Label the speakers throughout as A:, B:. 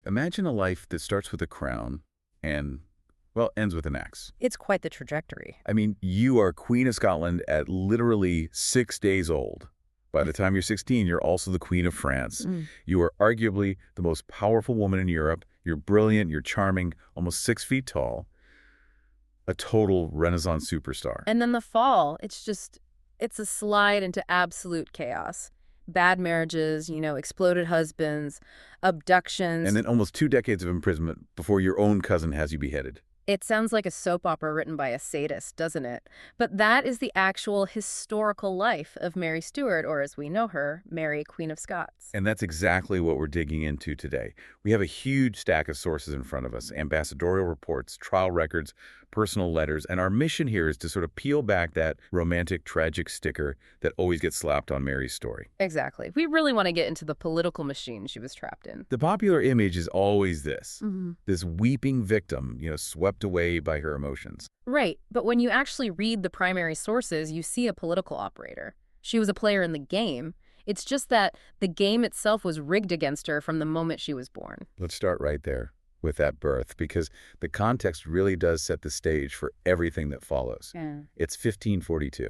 A: imagine a life that starts with a crown and, well, ends with an axe.
B: It's quite the trajectory.
A: I mean, you are Queen of Scotland at literally 6 days old. By the time you're 16, you're also the Queen of France. You are arguably the most powerful woman in Europe. You're brilliant, you're charming, almost 6 feet tall. A total Renaissance superstar.
B: And then the fall, it's a slide into absolute chaos. Bad marriages, exploded husbands, abductions.
A: And then almost 2 decades of imprisonment before your own cousin has you beheaded.
B: It sounds like a soap opera written by a sadist, doesn't it? But that is the actual historical life of Mary Stuart, or as we know her, Mary, Queen of Scots.
A: And that's exactly what we're digging into today. We have a huge stack of sources in front of us, ambassadorial reports, trial records, personal letters, and our mission here is to sort of peel back that romantic, tragic sticker that always gets slapped on Mary's story.
B: Exactly. We really want to get into the political machine she was trapped in.
A: The popular image is always this, this weeping victim, swept away by her emotions.
B: Right, but when you actually read the primary sources, you see a political operator. She was a player in the game. It's just that the game itself was rigged against her from the moment she was born.
A: Let's start right there with that birth, because the context really does set the stage for everything that follows.
B: Yeah.
A: It's 1542.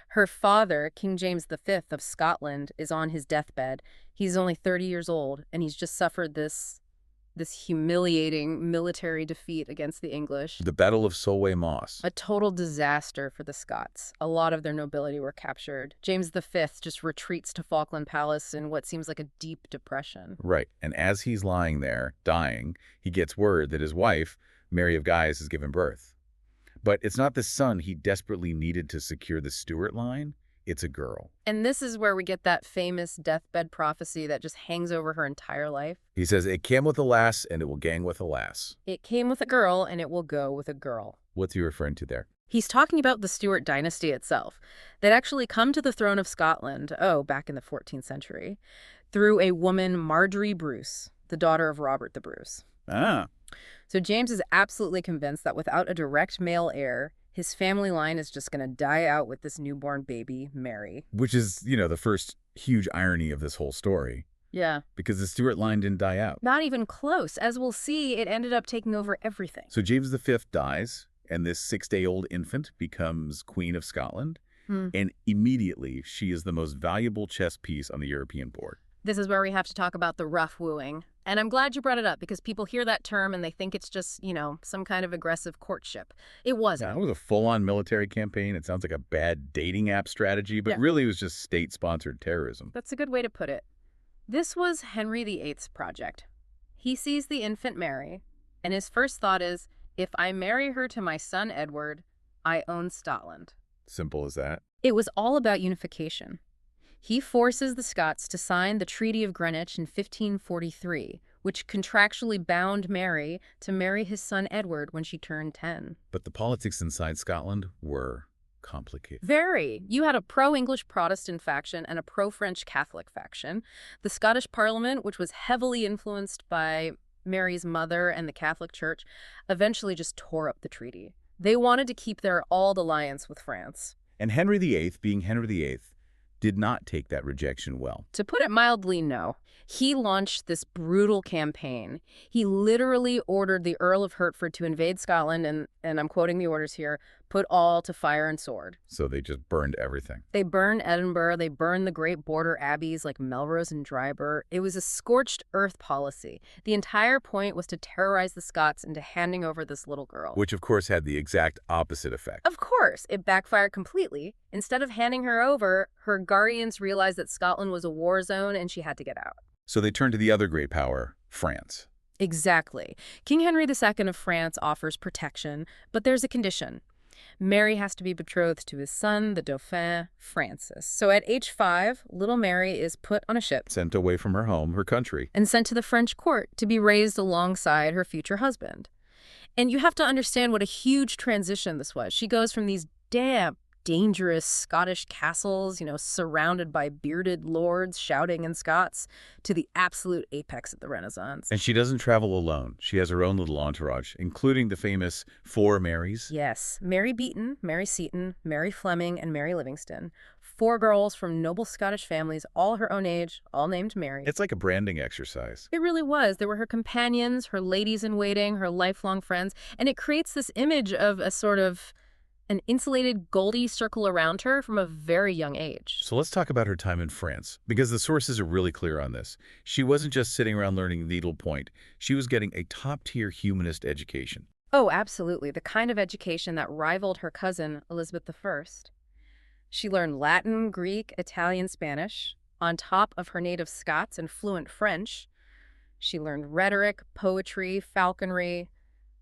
B: Her father, King James V of Scotland, is on his deathbed. He's only 30 years old, and he's just suffered this humiliating military defeat against the English.
A: The Battle of Solway Moss.
B: A total disaster for the Scots. A lot of their nobility were captured. James V just retreats to Falkland Palace in what seems like a deep depression.
A: Right, and as he's lying there, dying, he gets word that his wife, Mary of Guise, has given birth. But it's not the son he desperately needed to secure the Stuart line. It's a girl.
B: And this is where we get that famous deathbed prophecy that just hangs over her entire life.
A: He says, "It came with a lass, and it will gang with a lass."
B: It came with a girl, and it will go with a girl.
A: What's he referring to there?
B: He's talking about the Stuart dynasty itself, that actually come to the throne of Scotland, back in the 14th century, through a woman, Marjorie Bruce, the daughter of Robert the Bruce. So James is absolutely convinced that without a direct male heir, his family line is just going to die out with this newborn baby, Mary.
A: Which is, the first huge irony of this whole story.
B: Yeah.
A: Because the Stuart line didn't die out.
B: Not even close. As we'll see, it ended up taking over everything.
A: So James V dies, and this 6-day-old infant becomes Queen of Scotland. And immediately, she is the most valuable chess piece on the European board.
B: This is where we have to talk about the rough wooing. And I'm glad you brought it up, because people hear that term and they think it's just, some kind of aggressive courtship. It wasn't.
A: Yeah, it was a full-on military campaign. It sounds like a bad dating app strategy, but really it was just state-sponsored terrorism.
B: That's a good way to put it. This was Henry VIII's project. He sees the infant Mary, and his first thought is, if I marry her to my son Edward, I own Scotland.
A: Simple as that.
B: It was all about unification. He forces the Scots to sign the Treaty of Greenwich in 1543, which contractually bound Mary to marry his son Edward when she turned 10.
A: But the politics inside Scotland were complicated.
B: Very. You had a pro-English Protestant faction and a pro-French Catholic faction. The Scottish Parliament, which was heavily influenced by Mary's mother and the Catholic Church, eventually just tore up the treaty. They wanted to keep their old alliance with France.
A: And Henry VIII, being Henry VIII, did not take that rejection well.
B: To put it mildly, no. He launched this brutal campaign. He literally ordered the Earl of Hertford to invade Scotland, and I'm quoting the orders here, put all to fire and sword.
A: So they just burned everything.
B: They burned Edinburgh. They burned the great border abbeys like Melrose and Dryburgh. It was a scorched earth policy. The entire point was to terrorize the Scots into handing over this little girl.
A: Which, of course, had the exact opposite effect.
B: Of course. It backfired completely. Instead of handing her over, her guardians realized that Scotland was a war zone and she had to get out.
A: So they turned to the other great power, France.
B: Exactly. King Henry II of France offers protection, but there's a condition. Mary has to be betrothed to his son, the Dauphin, Francis. So at age 5, little Mary is put on a ship.
A: Sent away from her home, her country.
B: And sent to the French court to be raised alongside her future husband. And you have to understand what a huge transition this was. She goes from these damp, dangerous Scottish castles, surrounded by bearded lords shouting in Scots, to the absolute apex of the Renaissance.
A: And she doesn't travel alone. She has her own little entourage, including the famous Four Marys.
B: Yes, Mary Beaton, Mary Seton, Mary Fleming, and Mary Livingston. 4 girls from noble Scottish families, all her own age, all named Mary.
A: It's like a branding exercise.
B: It really was. They were her companions, her ladies-in-waiting, her lifelong friends, and it creates this image of a sort of an insulated Goldie circle around her from a very young age.
A: So let's talk about her time in France, because the sources are really clear on this. She wasn't just sitting around learning needlepoint. She was getting a top-tier humanist education.
B: Oh, absolutely. The kind of education that rivaled her cousin, Elizabeth I. She learned Latin, Greek, Italian, Spanish, on top of her native Scots and fluent French. She learned rhetoric, poetry, falconry.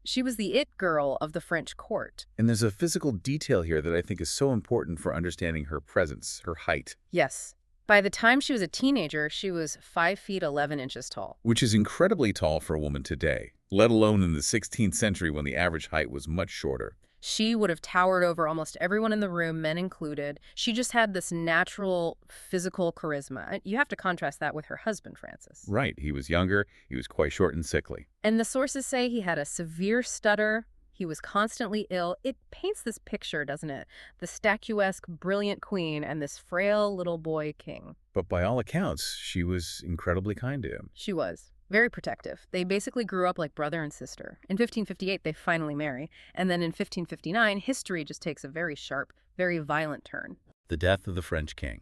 B: She was the it girl of the French court.
A: And there's a physical detail here that I think is so important for understanding her presence, her height.
B: Yes. By the time she was a teenager, she was 5 feet 11 inches tall.
A: Which is incredibly tall for a woman today, let alone in the 16th century when the average height was much shorter.
B: She would have towered over almost everyone in the room, men included. She just had this natural physical charisma. You have to contrast that with her husband, Francis.
A: Right. He was younger. He was quite short and sickly.
B: And the sources say he had a severe stutter. He was constantly ill. It paints this picture, doesn't it? The statuesque, brilliant queen and this frail little boy king.
A: But by all accounts, she was incredibly kind to him.
B: She was. Very protective. They basically grew up like brother and sister. In 1558, they finally marry. And then in 1559, history just takes a very sharp, very violent turn.
A: The death of the French king.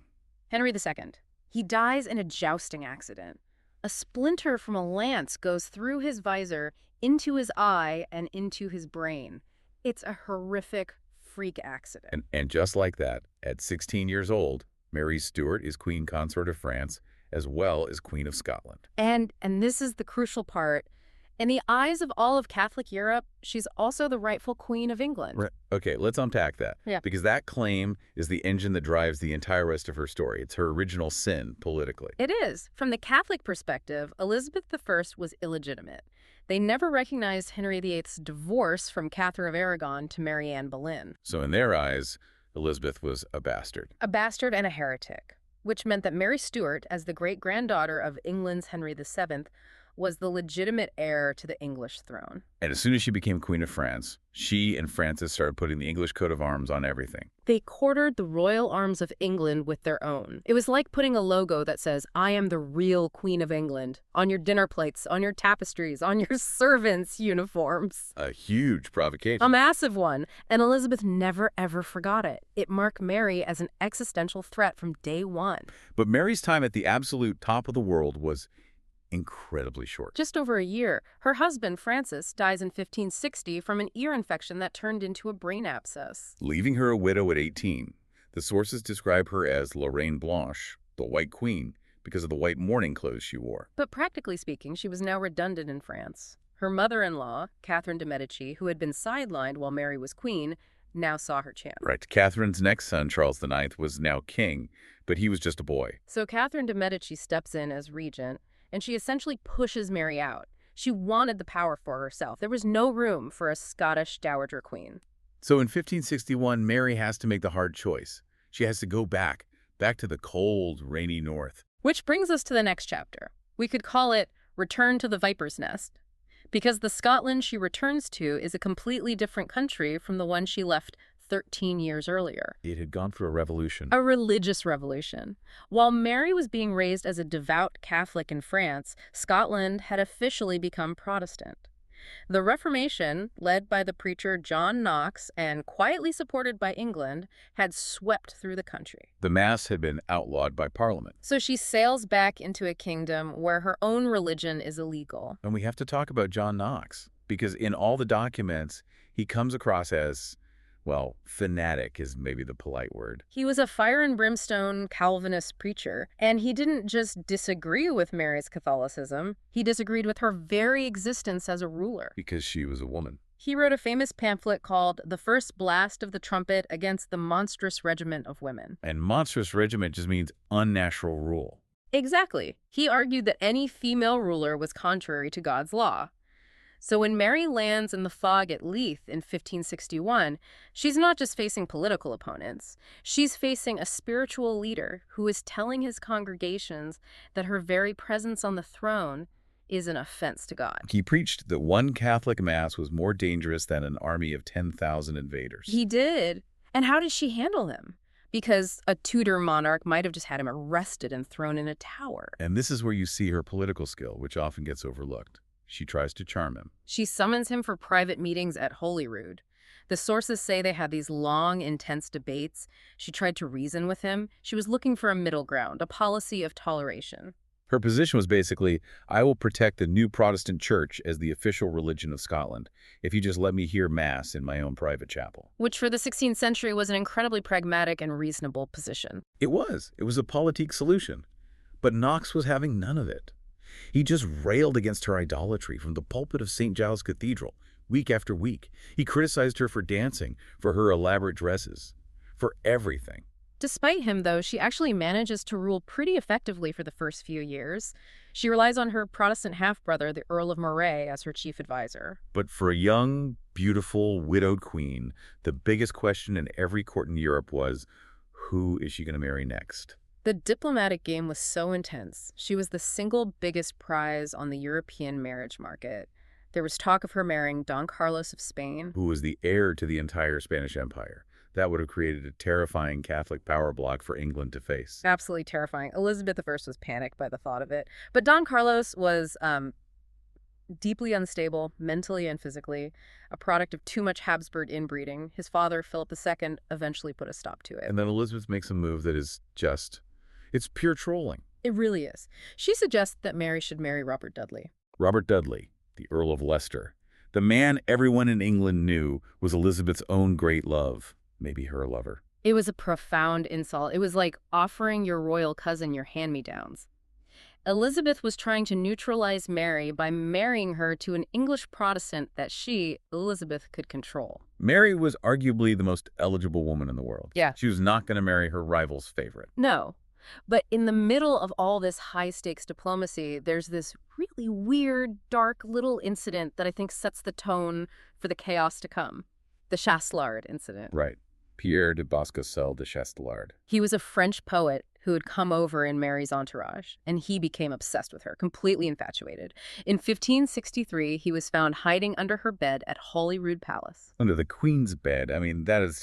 B: Henry II. He dies in a jousting accident. A splinter from a lance goes through his visor, into his eye, and into his brain. It's a horrific freak accident.
A: And just like that, at 16 years old, Mary Stuart is Queen Consort of France, as well as Queen of Scotland.
B: And this is the crucial part. In the eyes of all of Catholic Europe, she's also the rightful Queen of England.
A: Right. Okay, let's unpack that.
B: Yeah.
A: Because that claim is the engine that drives the entire rest of her story. It's her original sin, politically.
B: It is. From the Catholic perspective, Elizabeth I was illegitimate. They never recognized Henry VIII's divorce from Catherine of Aragon to Mary Anne Boleyn.
A: So in their eyes, Elizabeth was a bastard.
B: A bastard and a heretic, which meant that Mary Stuart, as the great-granddaughter of England's Henry VII, was the legitimate heir to the English throne.
A: And as soon as she became Queen of France, she and Francis started putting the English coat of arms on everything.
B: They quartered the royal arms of England with their own. It was like putting a logo that says, "I am the real Queen of England," on your dinner plates, on your tapestries, on your servants' uniforms.
A: A huge provocation.
B: A massive one. And Elizabeth never, ever forgot it. It marked Mary as an existential threat from day one.
A: But Mary's time at the absolute top of the world was incredibly short.
B: Just over a year. Her husband, Francis, dies in 1560 from an ear infection that turned into a brain abscess.
A: Leaving her a widow at 18. The sources describe her as La Reine Blanche, the White Queen, because of the white mourning clothes she wore.
B: But practically speaking, she was now redundant in France. Her mother-in-law, Catherine de' Medici, who had been sidelined while Mary was queen, now saw her chance.
A: Right. Catherine's next son, Charles IX, was now king, but he was just a boy.
B: So Catherine de' Medici steps in as regent, and she essentially pushes Mary out. She wanted the power for herself. There was no room for a Scottish dowager queen.
A: So in 1561, Mary has to make the hard choice. She has to go back to the cold, rainy north.
B: Which brings us to the next chapter. We could call it Return to the Viper's Nest, because the Scotland she returns to is a completely different country from the one she left 13 years earlier.
A: It had gone through a revolution.
B: A religious revolution. While Mary was being raised as a devout Catholic in France, Scotland had officially become Protestant. The Reformation, led by the preacher John Knox and quietly supported by England, had swept through the country.
A: The Mass had been outlawed by Parliament.
B: So she sails back into a kingdom where her own religion is illegal.
A: And we have to talk about John Knox, because in all the documents, he comes across as, well, fanatic is maybe the polite word.
B: He was a fire and brimstone Calvinist preacher, and he didn't just disagree with Mary's Catholicism, he disagreed with her very existence as a ruler.
A: Because she was a woman.
B: He wrote a famous pamphlet called The First Blast of the Trumpet Against the Monstrous Regiment of Women.
A: And monstrous regiment just means unnatural rule.
B: Exactly. He argued that any female ruler was contrary to God's law. So when Mary lands in the fog at Leith in 1561, she's not just facing political opponents. She's facing a spiritual leader who is telling his congregations that her very presence on the throne is an offense to God.
A: He preached that one Catholic Mass was more dangerous than an army of 10,000 invaders.
B: He did. And how did she handle him? Because a Tudor monarch might have just had him arrested and thrown in a tower.
A: And this is where you see her political skill, which often gets overlooked. She tries to charm him.
B: She summons him for private meetings at Holyrood. The sources say they had these long, intense debates. She tried to reason with him. She was looking for a middle ground, a policy of toleration.
A: Her position was basically, I will protect the new Protestant church as the official religion of Scotland, if you just let me hear Mass in my own private chapel.
B: Which for the 16th century was an incredibly pragmatic and reasonable position.
A: It was. It was a politique solution. But Knox was having none of it. He just railed against her idolatry from the pulpit of St. Giles Cathedral, week after week. He criticized her for dancing, for her elaborate dresses, for everything.
B: Despite him, though, she actually manages to rule pretty effectively for the first few years. She relies on her Protestant half-brother, the Earl of Moray, as her chief advisor.
A: But for a young, beautiful, widowed queen, the biggest question in every court in Europe was, who is she going to marry next?
B: The diplomatic game was so intense. She was the single biggest prize on the European marriage market. There was talk of her marrying Don Carlos of Spain,
A: Who was the heir to the entire Spanish Empire. That would have created a terrifying Catholic power block for England to face.
B: absolutely terrifying. Elizabeth I was panicked by the thought of it. But Don Carlos was deeply unstable, mentally and physically, a product of too much Habsburg inbreeding. His father, Philip II, eventually put a stop to it.
A: And then Elizabeth makes a move that is just, it's pure trolling.
B: It really is. She suggests that Mary should marry Robert Dudley.
A: Robert Dudley, the Earl of Leicester, the man everyone in England knew was Elizabeth's own great love, maybe her lover.
B: It was a profound insult. It was like offering your royal cousin your hand-me-downs. Elizabeth was trying to neutralize Mary by marrying her to an English Protestant that she, Elizabeth, could control.
A: Mary was arguably the most eligible woman in the world.
B: Yeah.
A: She was not going to marry her rival's favorite.
B: No. But in the middle of all this high-stakes diplomacy, there's this really weird, dark little incident that I think sets the tone for the chaos to come. The Chastelard incident.
A: Right. Pierre de Boscosel de Chastelard.
B: He was a French poet who had come over in Mary's entourage, and he became obsessed with her, completely infatuated. In 1563, he was found hiding under her bed at Holyrood Palace.
A: Under the Queen's bed. I mean, that's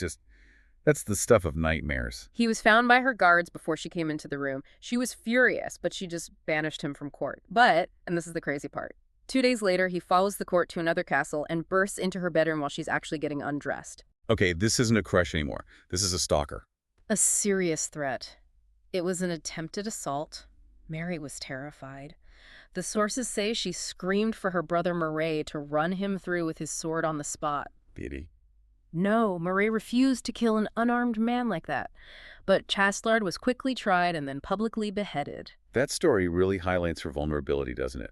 A: the stuff of nightmares.
B: He was found by her guards before she came into the room. She was furious, but she just banished him from court. But, and this is the crazy part, 2 days later, he follows the court to another castle and bursts into her bedroom while she's actually getting undressed.
A: Okay, this isn't a crush anymore. This is a stalker.
B: A serious threat. It was an attempted assault. Mary was terrified. The sources say she screamed for her brother Moray to run him through with his sword on the spot.
A: Beauty.
B: No, Moray refused to kill an unarmed man like that. But Chastelard was quickly tried and then publicly beheaded.
A: That story really highlights her vulnerability, doesn't it?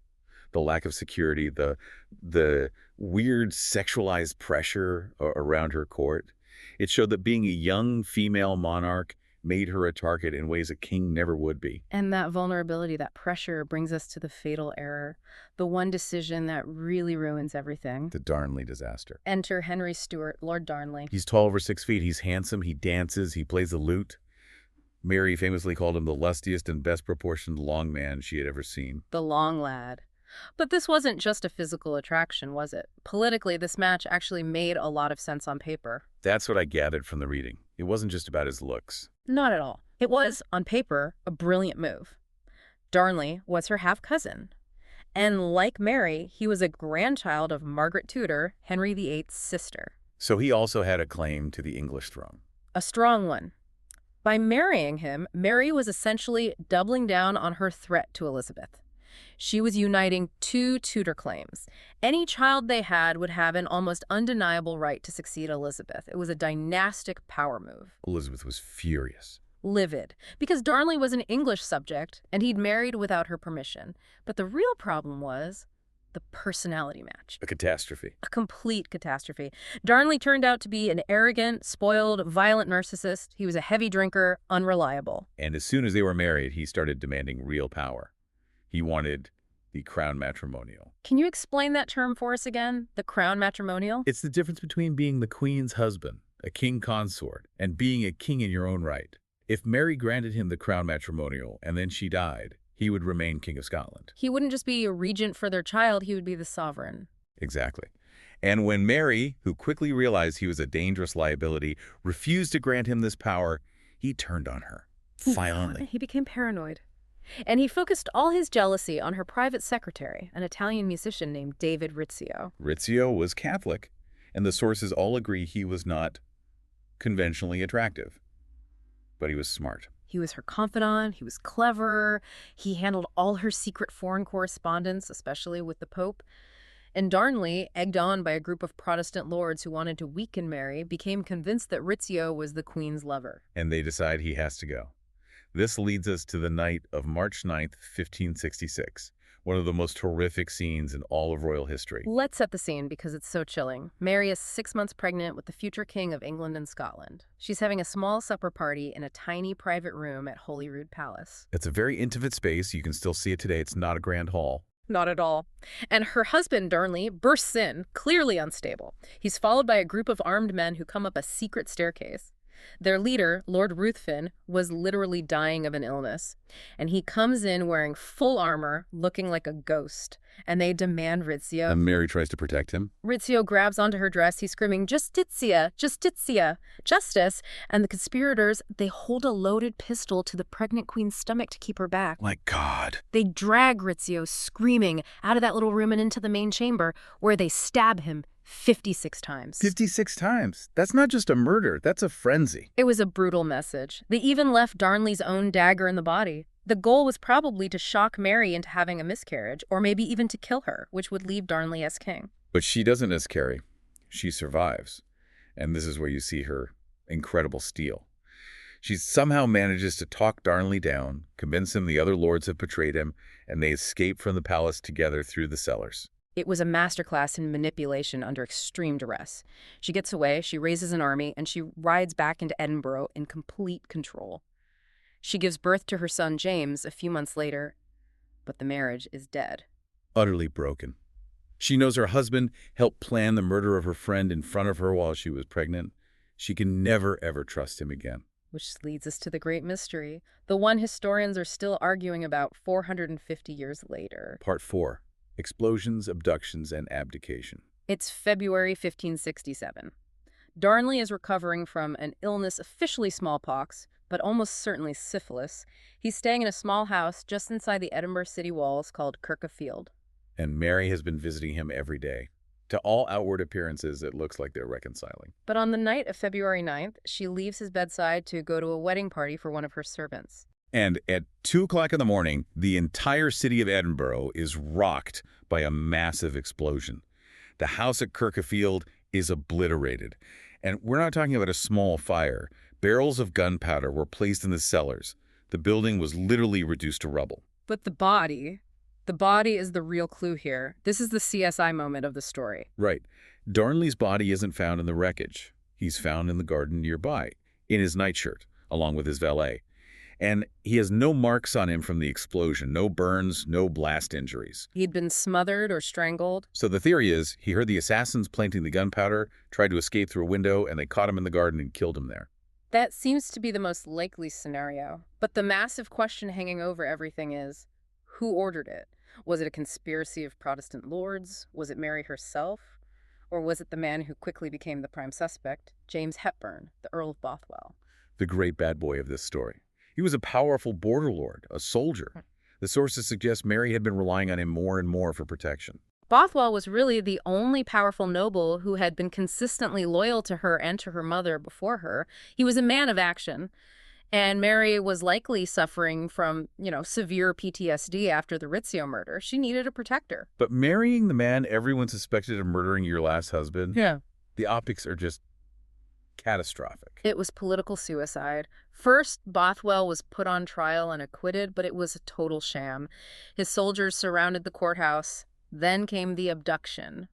A: The lack of security, the weird sexualized pressure around her court. It showed that being a young female monarch made her a target in ways a king never would be.
B: And that vulnerability, that pressure, brings us to the fatal error, the one decision that really ruins everything.
A: The Darnley disaster.
B: Enter Henry Stuart, Lord Darnley.
A: He's tall over 6 feet. He's handsome. He dances. He plays the lute. Mary famously called him the lustiest and best proportioned long man she had ever seen.
B: The long lad. But this wasn't just a physical attraction, was it? Politically, this match actually made a lot of sense on paper.
A: That's what I gathered from the reading. It wasn't just about his looks.
B: Not at all. It was, on paper, a brilliant move. Darnley was her half-cousin. And like Mary, he was a grandchild of Margaret Tudor, Henry VIII's sister.
A: So he also had a claim to the English throne.
B: A strong one. By marrying him, Mary was essentially doubling down on her threat to Elizabeth. She was uniting two Tudor claims. Any child they had would have an almost undeniable right to succeed Elizabeth. It was a dynastic power move.
A: Elizabeth was furious.
B: Livid, because Darnley was an English subject, and he'd married without her permission. But the real problem was the personality match.
A: A catastrophe.
B: A complete catastrophe. Darnley turned out to be an arrogant, spoiled, violent narcissist. He was a heavy drinker, unreliable.
A: And as soon as they were married, he started demanding real power. He wanted the crown matrimonial.
B: Can you explain that term for us again? The crown matrimonial?
A: It's the difference between being the queen's husband, a king consort, and being a king in your own right. If Mary granted him the crown matrimonial and then she died, he would remain King of Scotland.
B: He wouldn't just be a regent for their child, he would be the sovereign.
A: Exactly. And when Mary, who quickly realized he was a dangerous liability, refused to grant him this power, he turned on her, violently.
B: He became paranoid. And he focused all his jealousy on her private secretary, an Italian musician named David Rizzio.
A: Rizzio was Catholic, and the sources all agree he was not conventionally attractive. But he was smart.
B: He was her confidant, he was clever, he handled all her secret foreign correspondence, especially with the Pope. And Darnley, egged on by a group of Protestant lords who wanted to weaken Mary, became convinced that Rizzio was the queen's lover.
A: And they decide he has to go. This leads us to the night of March 9th, 1566, one of the most horrific scenes in all of royal history.
B: Let's set the scene because it's so chilling. Mary is 6 months pregnant with the future king of England and Scotland. She's having a small supper party in a tiny private room at Holyrood Palace.
A: It's a very intimate space. You can still see it today. It's not a grand hall.
B: Not at all. And her husband, Darnley, bursts in, clearly unstable. He's followed by a group of armed men who come up a secret staircase. Their leader, Lord Ruthven, was literally dying of an illness, and he comes in wearing full armor, looking like a ghost, and they demand Rizzio.
A: And Mary tries to protect him.
B: Rizzio grabs onto her dress. He's screaming, "Justitia! Justitia! Justice!" And the conspirators, they hold a loaded pistol to the pregnant queen's stomach to keep her back.
A: My God.
B: They drag Rizzio, screaming, out of that little room and into the main chamber, where they stab him 56 times.
A: 56 times. That's not just a murder. That's a frenzy.
B: It was a brutal message. They even left Darnley's own dagger in the body. The goal was probably to shock Mary into having a miscarriage, or maybe even to kill her, which would leave Darnley as king.
A: But she doesn't miscarry. She survives. And this is where you see her incredible steel. She somehow manages to talk Darnley down, convince him the other lords have betrayed him, and they escape from the palace together through the cellars.
B: It was a masterclass in manipulation under extreme duress. She gets away, she raises an army, and she rides back into Edinburgh in complete control. She gives birth to her son James a few months later, but the marriage is dead.
A: Utterly broken. She knows her husband helped plan the murder of her friend in front of her while she was pregnant. She can never, ever trust him again.
B: Which leads us to the great mystery, the one historians are still arguing about 450 years later.
A: Part 4. Explosions, abductions, and abdication.
B: It's February 1567. Darnley is recovering from an illness officially smallpox, but almost certainly syphilis. He's staying in a small house just inside the Edinburgh city walls called Kirk-a-Field.
A: And Mary has been visiting him every day. To all outward appearances, it looks like they're reconciling.
B: But on the night of February 9th, she leaves his bedside to go to a wedding party for one of her servants.
A: And at 2 o'clock in the morning, the entire city of Edinburgh is rocked by a massive explosion. The house at Kirk-a-Field is obliterated. And we're not talking about a small fire. Barrels of gunpowder were placed in the cellars. The building was literally reduced to rubble.
B: But the body is the real clue here. This is the CSI moment of the story.
A: Right. Darnley's body isn't found in the wreckage. He's found in the garden nearby, in his nightshirt, along with his valet. And he has no marks on him from the explosion, no burns, no blast injuries.
B: He'd been smothered or strangled.
A: So the theory is he heard the assassins planting the gunpowder, tried to escape through a window, and they caught him in the garden and killed him there.
B: That seems to be the most likely scenario. But the massive question hanging over everything is, who ordered it? Was it a conspiracy of Protestant lords? Was it Mary herself? Or was it the man who quickly became the prime suspect, James Hepburn, the Earl of Bothwell?
A: The great bad boy of this story. He was a powerful border lord, a soldier. The sources suggest Mary had been relying on him more and more for protection.
B: Bothwell was really the only powerful noble who had been consistently loyal to her and to her mother before her. He was a man of action. And Mary was likely suffering from, severe PTSD after the Rizzio murder. She needed a protector.
A: But marrying the man everyone suspected of murdering your last husband?
B: Yeah.
A: The optics are just catastrophic.
B: It was political suicide. First, Bothwell was put on trial and acquitted, but it was a total sham. His soldiers surrounded the courthouse. Then came the abduction.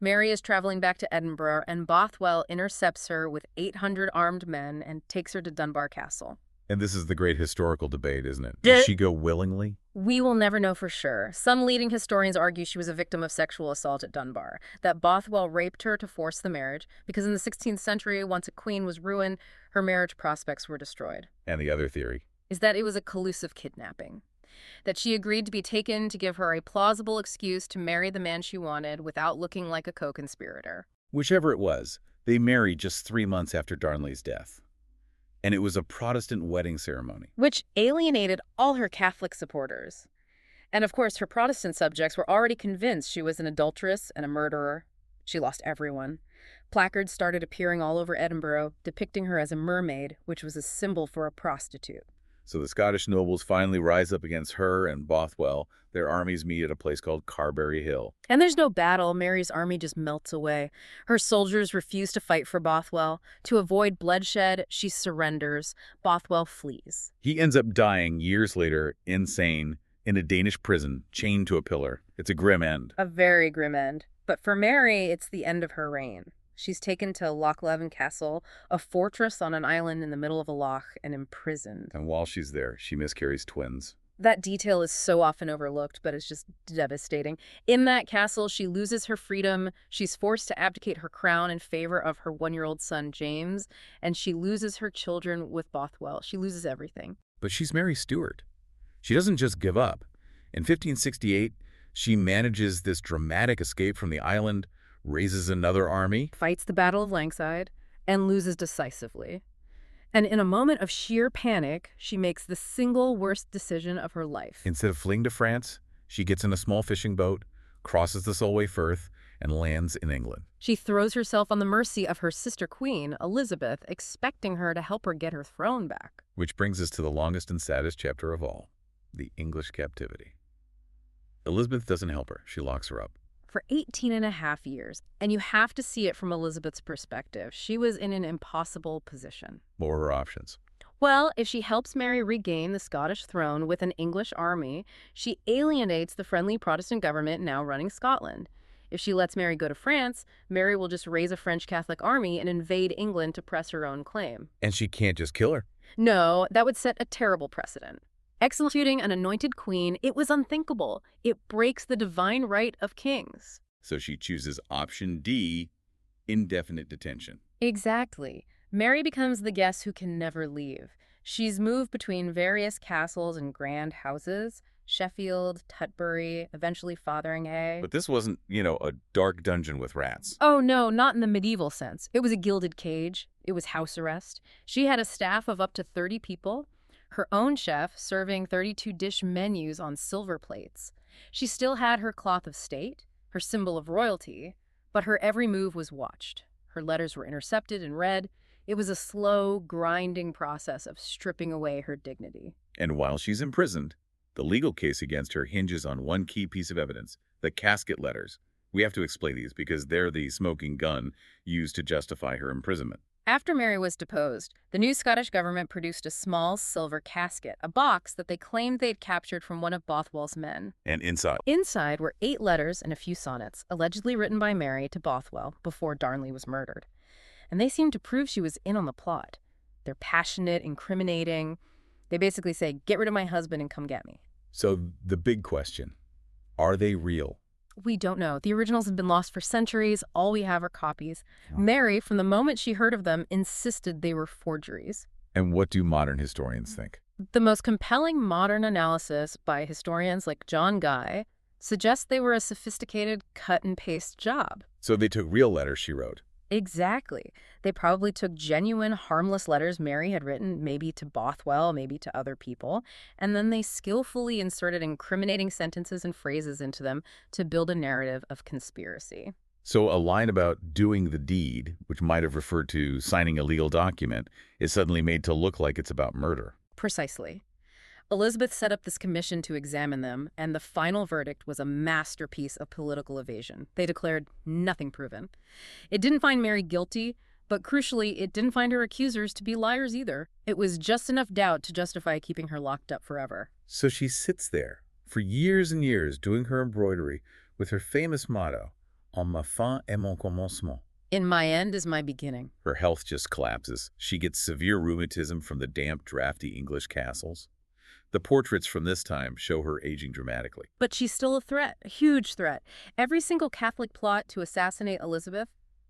B: Mary is traveling back to Edinburgh, and Bothwell intercepts her with 800 armed men and takes her to Dunbar Castle.
A: And this is the great historical debate, isn't it? Did
B: Did
A: she go willingly?
B: We will never know for sure. Some leading historians argue she was a victim of sexual assault at Dunbar, that Bothwell raped her to force the marriage, because in the 16th century, once a queen was ruined, her marriage prospects were destroyed.
A: And the other theory?
B: Is that it was a collusive kidnapping. That she agreed to be taken to give her a plausible excuse to marry the man she wanted without looking like a co-conspirator.
A: Whichever it was, they married just 3 months after Darnley's death. And it was a Protestant wedding ceremony.
B: Which alienated all her Catholic supporters. And of course, her Protestant subjects were already convinced she was an adulteress and a murderer. She lost everyone. Placards started appearing all over Edinburgh, depicting her as a mermaid, which was a symbol for a prostitute.
A: So the Scottish nobles finally rise up against her and Bothwell. Their armies meet at a place called Carberry Hill.
B: And there's no battle. Mary's army just melts away. Her soldiers refuse to fight for Bothwell. To avoid bloodshed, she surrenders. Bothwell flees.
A: He ends up dying years later, insane, in a Danish prison, chained to a pillar. It's a grim end.
B: A very grim end. But for Mary, it's the end of her reign. She's taken to Loch Leven Castle, a fortress on an island in the middle of a loch, and imprisoned.
A: And while she's there, she miscarries twins.
B: That detail is so often overlooked, but it's just devastating. In that castle, she loses her freedom. She's forced to abdicate her crown in favor of her 1-year-old son, James, and she loses her children with Bothwell. She loses everything.
A: But she's Mary Stuart. She doesn't just give up. In 1568, she manages this dramatic escape from the island, raises another army,
B: fights the Battle of Langside, and loses decisively. And in a moment of sheer panic, she makes the single worst decision of her life.
A: Instead of fleeing to France, she gets in a small fishing boat, crosses the Solway Firth, and lands in England.
B: She throws herself on the mercy of her sister queen, Elizabeth, expecting her to help her get her throne back.
A: Which brings us to the longest and saddest chapter of all, the English captivity. Elizabeth doesn't help her. She locks her up.
B: For 18.5 years, and you have to see it from Elizabeth's perspective. She was in an impossible position.
A: What were her options?
B: Well, if she helps Mary regain the Scottish throne with an English army, she alienates the friendly Protestant government now running Scotland. If she lets Mary go to France, Mary will just raise a French Catholic army and invade England to press her own claim.
A: And she can't just kill her.
B: No, that would set a terrible precedent. Executing an anointed queen, it was unthinkable. It breaks the divine right of kings.
A: So she chooses option D, indefinite detention.
B: Exactly. Mary becomes the guest who can never leave. She's moved between various castles and grand houses, Sheffield, Tutbury, eventually Fotheringhay.
A: But this wasn't, a dark dungeon with rats.
B: Oh, no, not in the medieval sense. It was a gilded cage. It was house arrest. She had a staff of up to 30 people. Her own chef serving 32-dish menus on silver plates. She still had her cloth of state, her symbol of royalty, but her every move was watched. Her letters were intercepted and read. It was a slow, grinding process of stripping away her dignity.
A: And while she's imprisoned, the legal case against her hinges on one key piece of evidence, the Casket Letters. We have to explain these because they're the smoking gun used to justify her imprisonment.
B: After Mary was deposed, the new Scottish government produced a small silver casket, a box that they claimed they'd captured from one of Bothwell's men.
A: And inside?
B: Inside were 8 letters and a few sonnets, allegedly written by Mary to Bothwell before Darnley was murdered. And they seemed to prove she was in on the plot. They're passionate, incriminating. They basically say, get rid of my husband and come get me.
A: So the big question, are they real?
B: We don't know. The originals have been lost for centuries. All we have are copies. Mary, from the moment she heard of them, insisted they were forgeries.
A: And what do modern historians think?
B: The most compelling modern analysis by historians like John Guy suggests they were a sophisticated cut-and-paste job.
A: So they took real letters she wrote.
B: Exactly. They probably took genuine, harmless letters Mary had written, maybe to Bothwell, maybe to other people, and then they skillfully inserted incriminating sentences and phrases into them to build a narrative of conspiracy.
A: So a line about doing the deed, which might have referred to signing a legal document, is suddenly made to look like it's about murder.
B: Precisely. Elizabeth set up this commission to examine them, and the final verdict was a masterpiece of political evasion. They declared nothing proven. It didn't find Mary guilty, but crucially, it didn't find her accusers to be liars either. It was just enough doubt to justify keeping her locked up forever.
A: So she sits there for years and years doing her embroidery with her famous motto, En ma fin et mon commencement.
B: In my end is my beginning.
A: Her health just collapses. She gets severe rheumatism from the damp, drafty English castles. The portraits from this time show her aging dramatically.
B: But she's still a threat, a huge threat. Every single Catholic plot to assassinate Elizabeth,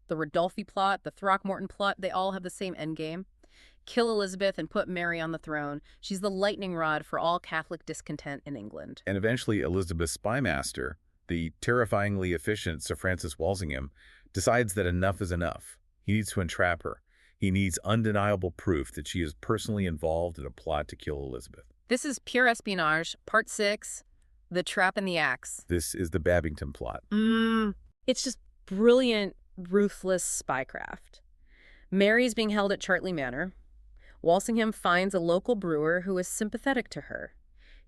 B: the Ridolfi plot, the Throckmorton plot, they all have the same endgame. Kill Elizabeth and put Mary on the throne. She's the lightning rod for all Catholic discontent in England.
A: And eventually Elizabeth's spymaster, the terrifyingly efficient Sir Francis Walsingham, decides that enough is enough. He needs to entrap her. He needs undeniable proof that she is personally involved in a plot to kill Elizabeth.
B: This is pure espionage, part 6, The Trap and the Axe.
A: This is the Babington plot.
B: It's just brilliant, ruthless spycraft. Mary's being held at Chartley Manor. Walsingham finds a local brewer who is sympathetic to her.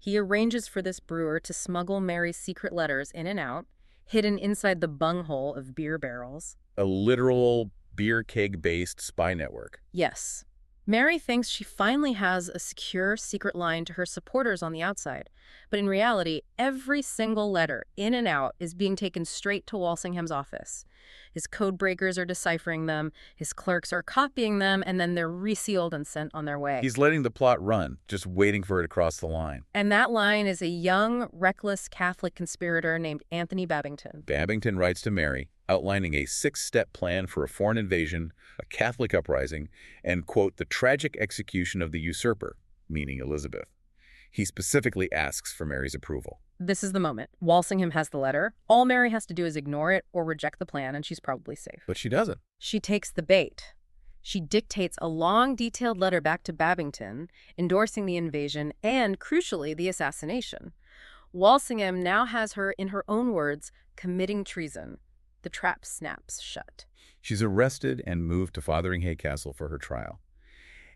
B: He arranges for this brewer to smuggle Mary's secret letters in and out, hidden inside the bunghole of beer barrels.
A: A literal beer keg-based spy network.
B: Yes. Mary thinks she finally has a secure secret line to her supporters on the outside. But in reality, every single letter, in and out, is being taken straight to Walsingham's office. His code breakers are deciphering them, his clerks are copying them, and then they're resealed and sent on their way.
A: He's letting the plot run, just waiting for it to cross the line.
B: And that line is a young, reckless Catholic conspirator named Anthony Babington.
A: Babington writes to Mary, outlining a 6-step plan for a foreign invasion, a Catholic uprising, and, quote, the tragic execution of the usurper, meaning Elizabeth. He specifically asks for Mary's approval.
B: This is the moment. Walsingham has the letter. All Mary has to do is ignore it or reject the plan, and she's probably safe.
A: But she doesn't.
B: She takes the bait. She dictates a long, detailed letter back to Babington, endorsing the invasion and, crucially, the assassination. Walsingham now has her, in her own words, committing treason. The trap snaps shut.
A: She's arrested and moved to Fotheringhay Castle for her trial.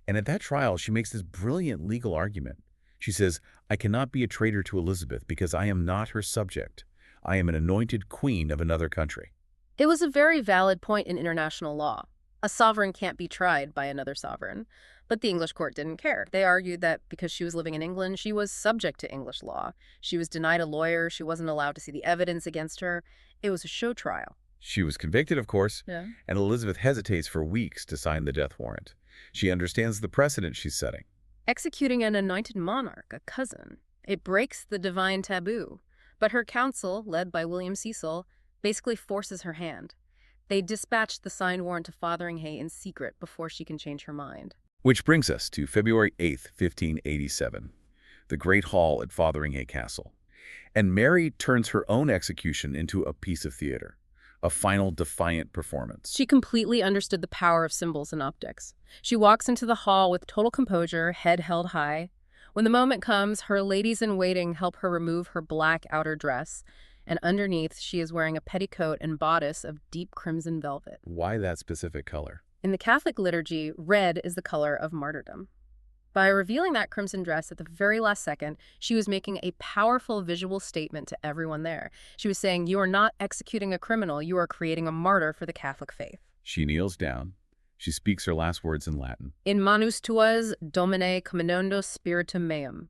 A: And at that trial, she makes this brilliant legal argument. She says, I cannot be a traitor to Elizabeth because I am not her subject. I am an anointed queen of another country.
B: It was a very valid point in international law. A sovereign can't be tried by another sovereign. But the English court didn't care. They argued that because she was living in England, she was subject to English law. She was denied a lawyer. She wasn't allowed to see the evidence against her. It was a show trial.
A: She was convicted, of course,
B: Yeah.
A: and Elizabeth hesitates for weeks to sign the death warrant. She understands the precedent she's setting.
B: Executing an anointed monarch, a cousin. It breaks the divine taboo. But her council, led by William Cecil, basically forces her hand. They dispatched the signed warrant to Fotheringhay in secret before she can change her mind.
A: Which brings us to February 8th, 1587, the Great Hall at Fotheringhay Castle. And Mary turns her own execution into a piece of theater, a final defiant performance.
B: She completely understood the power of symbols and optics. She walks into the hall with total composure, head held high. When the moment comes, her ladies-in-waiting help her remove her black outer dress, and underneath she is wearing a petticoat and bodice of deep crimson velvet.
A: Why that specific color?
B: In the Catholic liturgy, red is the color of martyrdom. By revealing that crimson dress at the very last second, she was making a powerful visual statement to everyone there. She was saying, you are not executing a criminal, you are creating a martyr for the Catholic faith.
A: She kneels down. She speaks her last words in Latin.
B: In manus tuas, Domine, commendando spiritum meum.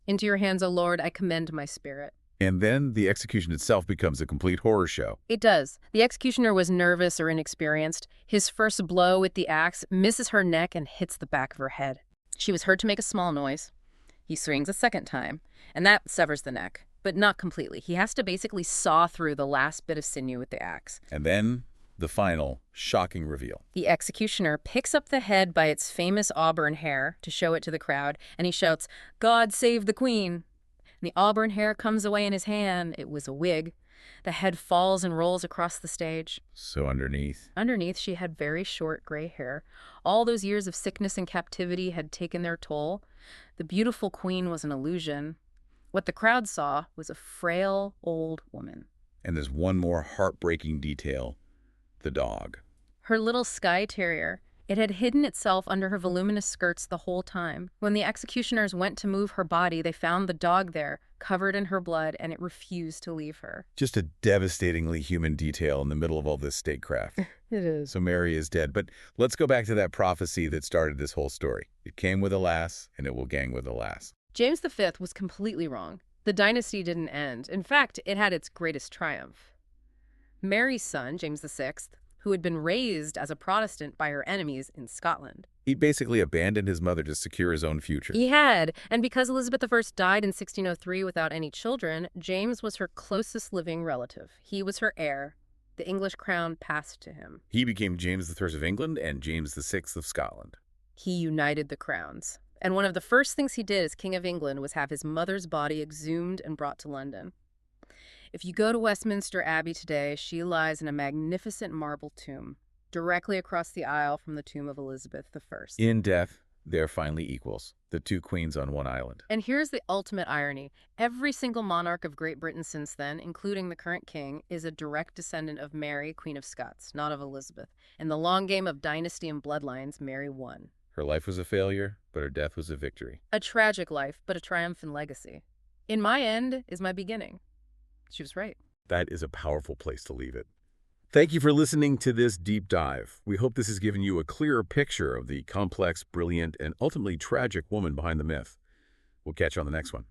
B: Into your hands, O Lord, I commend my spirit.
A: And then the execution itself becomes a complete horror show.
B: It does. The executioner was nervous or inexperienced. His first blow with the axe misses her neck and hits the back of her head. She was heard to make a small noise. He swings a second time, and that severs the neck, but not completely. He has to basically saw through the last bit of sinew with the axe.
A: And then the final, shocking reveal.
B: The executioner picks up the head by its famous auburn hair to show it to the crowd, and he shouts, God save the Queen! And the auburn hair comes away in his hand. It was a wig. The head falls and rolls across the stage.
A: So underneath?
B: Underneath, she had very short gray hair. All those years of sickness and captivity had taken their toll. The beautiful queen was an illusion. What the crowd saw was a frail, old woman.
A: And there's one more heartbreaking detail. The dog.
B: Her little Skye Terrier. It had hidden itself under her voluminous skirts the whole time. When the executioners went to move her body, they found the dog there, covered in her blood, and it refused to leave her.
A: Just a devastatingly human detail in the middle of all this statecraft.
B: It is.
A: So Mary is dead. But let's go back to that prophecy that started this whole story. It came with a lass, and it will gang with a lass.
B: James V was completely wrong. The dynasty didn't end. In fact, it had its greatest triumph. Mary's son, James VI, who had been raised as a Protestant by her enemies in Scotland.
A: He basically abandoned his mother to secure his own future.
B: He had, and because Elizabeth I died in 1603 without any children, James was her closest living relative. He was her heir. The English crown passed to him.
A: He became James I of England and James VI of Scotland.
B: He united the crowns. And one of the first things he did as King of England was have his mother's body exhumed and brought to London. If you go to Westminster Abbey today, she lies in a magnificent marble tomb, directly across the aisle from the tomb of Elizabeth I.
A: In death, they're finally equals, the two queens on one island.
B: And here's the ultimate irony. Every single monarch of Great Britain since then, including the current king, is a direct descendant of Mary, Queen of Scots, not of Elizabeth. In the long game of dynasty and bloodlines, Mary won.
A: Her life was a failure, but her death was a victory.
B: A tragic life, but a triumphant legacy. In my end is my beginning. She was right.
A: That is a powerful place to leave it. Thank you for listening to this deep dive. We hope this has given you a clearer picture of the complex, brilliant, and ultimately tragic woman behind the myth. We'll catch you on the next one.